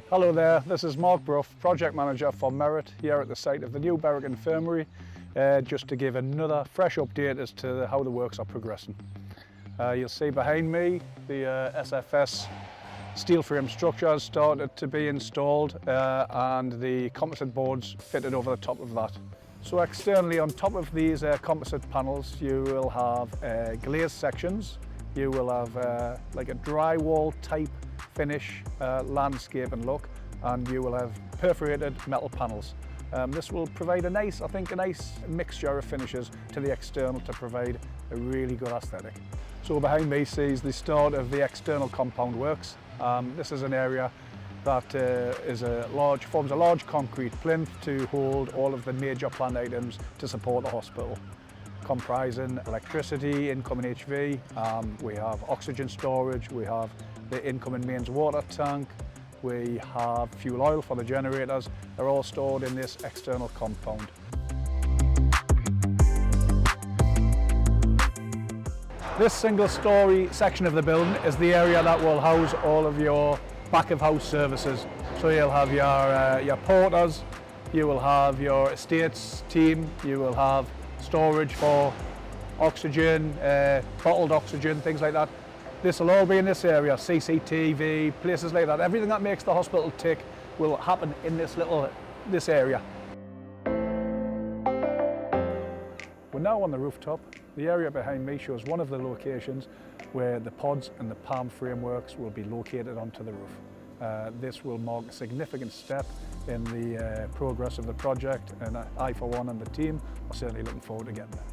Hello there, this is Mark Brough, Project Manager for Merit here at the site of the new Berwick Infirmary, just to give another fresh update as to how the works are progressing. You'll see behind me the SFS steel frame structure has started to be installed and the composite boards fitted over the top of that. So externally on top of these composite panels you will have glazed sections, you will have like a drywall type finish, landscape and look, and you will have perforated metal panels. This will provide a nice mixture of finishes to the external to provide a really good aesthetic. So behind me sees the start of the external compound works. This is an area that forms a large concrete plinth to hold all of the major plant items to support the hospital, comprising electricity, incoming HV, we have oxygen storage, we have the incoming mains water tank, we have fuel oil for the generators. They're all stored in this external compound. This single story section of the building is the area that will house all of your back of house services. So you'll have your porters, you will have your estates team, you will have storage for oxygen, bottled oxygen, things like that. This will all be in this area, CCTV, places like that. Everything that makes the hospital tick will happen in this area. We're now on the rooftop. The area behind me shows one of the locations where the pods and the palm frameworks will be located onto the roof. This will mark a significant step in the progress of the project, and I for one and the team are certainly looking forward to getting there.